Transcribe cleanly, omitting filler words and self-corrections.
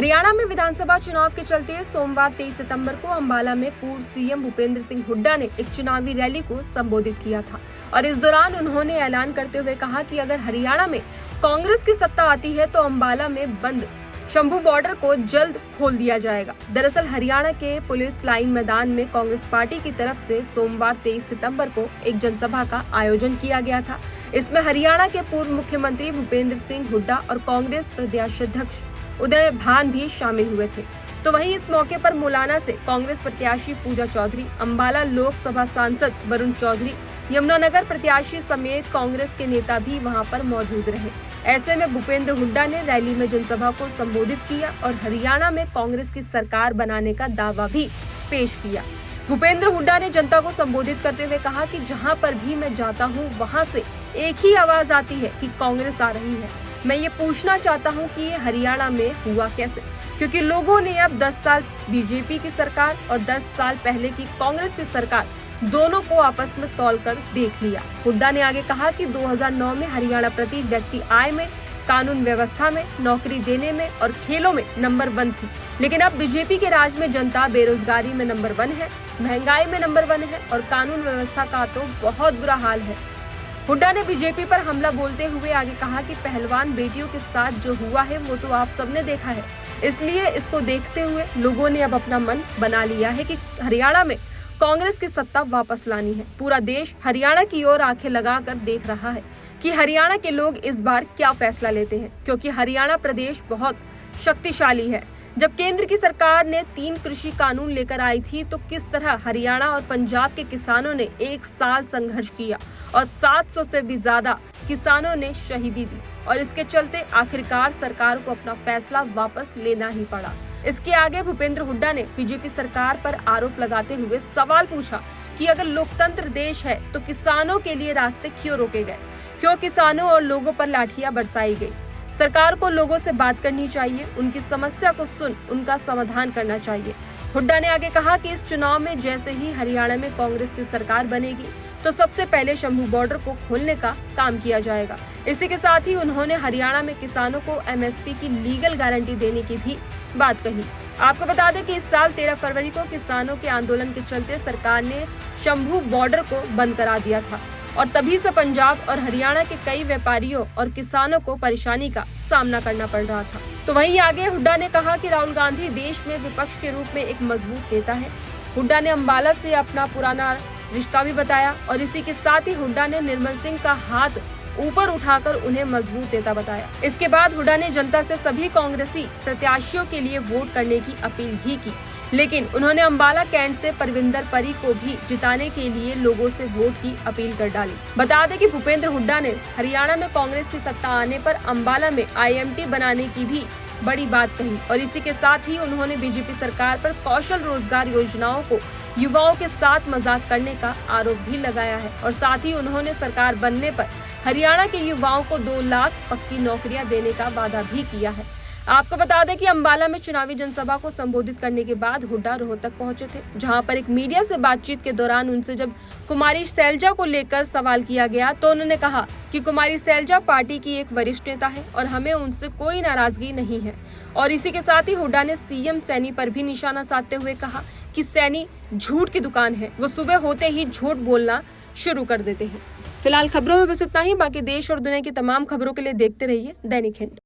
हरियाणा में विधानसभा चुनाव के चलते सोमवार 23 सितंबर को अंबाला में पूर्व सीएम भूपेंद्र सिंह हुड्डा ने एक चुनावी रैली को संबोधित किया था और इस दौरान उन्होंने ऐलान करते हुए कहा कि अगर हरियाणा में कांग्रेस की सत्ता आती है तो अंबाला में बंद शंभू बॉर्डर को जल्द खोल दिया जाएगा। दरअसल हरियाणा के पुलिस लाइन मैदान में कांग्रेस पार्टी की तरफ से सोमवार 23 सितंबर को एक जनसभा का आयोजन किया गया था। इसमें हरियाणा के पूर्व मुख्यमंत्री भूपेंद्र सिंह हुड्डा और कांग्रेस प्रदेश अध्यक्ष उदय भान भी शामिल हुए थे। तो वहीं इस मौके पर मुलाना से कांग्रेस प्रत्याशी पूजा चौधरी, अंबाला लोकसभा सांसद वरुण चौधरी, यमुनानगर प्रत्याशी समेत कांग्रेस के नेता भी वहां पर मौजूद रहे। ऐसे में भूपेंद्र हुड्डा ने रैली में जनसभा को संबोधित किया और हरियाणा में कांग्रेस की सरकार बनाने का दावा भी पेश किया। भूपेंद्र हुड्डा ने जनता को संबोधित करते हुए कहा कि जहां पर भी मैं जाता हूं वहां से एक ही आवाज आती है कि कांग्रेस आ रही है। मैं ये पूछना चाहता हूं कि ये हरियाणा में हुआ कैसे, क्योंकि लोगों ने अब 10 साल बीजेपी की सरकार और 10 साल पहले की कांग्रेस की सरकार दोनों को आपस में तौलकर देख लिया। हुड्डा ने आगे कहा कि 2009 में हरियाणा प्रति व्यक्ति आय में, कानून व्यवस्था में, नौकरी देने में और खेलों में नंबर 1 थी, लेकिन अब बीजेपी के राज में जनता बेरोजगारी में नंबर 1 है, महंगाई में नंबर 1 है और कानून व्यवस्था का तो बहुत बुरा हाल है। हुड्डा ने बीजेपी पर हमला बोलते हुए आगे कहा कि पहलवान बेटियों के साथ जो हुआ है वो तो आप सबने देखा है, इसलिए इसको देखते हुए लोगों ने अब अपना मन बना लिया है कि हरियाणा में कांग्रेस की सत्ता वापस लानी है। पूरा देश हरियाणा की ओर आंखें लगाकर देख रहा है कि हरियाणा के लोग इस बार क्या फैसला लेते हैं, क्योंकि हरियाणा प्रदेश बहुत शक्तिशाली है। जब केंद्र की सरकार ने 3 कृषि कानून लेकर आई थी तो किस तरह हरियाणा और पंजाब के किसानों ने 1 साल संघर्ष किया और 700 से भी ज्यादा किसानों ने शहीदी दी और इसके चलते आखिरकार सरकार को अपना फैसला वापस लेना ही पड़ा। इसके आगे भूपेंद्र हुड्डा ने बीजेपी सरकार पर आरोप लगाते हुए सवाल पूछा कि अगर लोकतंत्र देश है तो किसानों के लिए रास्ते क्यों रोके गए, क्यों किसानों और लोगों पर लाठियां बरसाई गई। सरकार को लोगों से बात करनी चाहिए, उनकी समस्या को सुन उनका समाधान करना चाहिए। हुड्डा ने आगे कहा कि इस चुनाव में जैसे ही हरियाणा में कांग्रेस की सरकार बनेगी तो सबसे पहले शंभू बॉर्डर को खोलने का काम किया जाएगा। इसी के साथ ही उन्होंने हरियाणा में किसानों को एमएसपी की लीगल गारंटी देने की भी बात कही। आपको बता दें कि इस साल 13 फरवरी को किसानों के आंदोलन के चलते सरकार ने शंभू बॉर्डर को बंद करा दिया था और तभी से पंजाब और हरियाणा के कई व्यापारियों और किसानों को परेशानी का सामना करना पड़ रहा था। तो वहीं आगे हुड्डा ने कहा कि राहुल गांधी देश में विपक्ष के रूप में एक मजबूत नेता है। हुड्डा ने अंबाला से अपना पुराना रिश्ता भी बताया और इसी के साथ ही हुड्डा ने निर्मल सिंह का हाथ ऊपर उठाकर उन्हें मजबूत नेता बताया। इसके बाद हुड्डा ने जनता से सभी कांग्रेसी प्रत्याशियों के लिए वोट करने की अपील भी की, लेकिन उन्होंने अंबाला कैंट से परविंदर परी को भी जिताने के लिए लोगों से वोट की अपील कर डाली। बता दें कि भूपेंद्र हुड्डा ने हरियाणा में कांग्रेस की सत्ता आने पर अंबाला में IMT बनाने की भी बड़ी बात कही और इसी के साथ ही उन्होंने बीजेपी सरकार पर कौशल रोजगार योजनाओं को युवाओं के साथ मजाक करने का आरोप भी लगाया है और साथ ही उन्होंने सरकार बनने पर हरियाणा के युवाओं को 2 लाख पक्की नौकरियां देने का वादा भी किया है। आपको बता दें कि अंबाला में चुनावी जनसभा को संबोधित करने के बाद हुड्डा रोहतक पहुंचे थे, जहां पर एक मीडिया से बातचीत के दौरान उनसे जब कुमारी सैलजा को लेकर सवाल किया गया तो उन्होंने कहा कि कुमारी सैलजा पार्टी की एक वरिष्ठ नेता है और हमें उनसे कोई नाराजगी नहीं है। और इसी के साथ ही हुड्डा ने सीएम सैनी पर भी निशाना साधते हुए कहा कि सैनी झूठ की दुकान है, वो सुबह होते ही झूठ बोलना शुरू कर देते हैं। फिलहाल खबरों में बस इतना ही। बाकी देश और दुनिया की तमाम खबरों के लिए देखते रहिए दैनिक हिंद।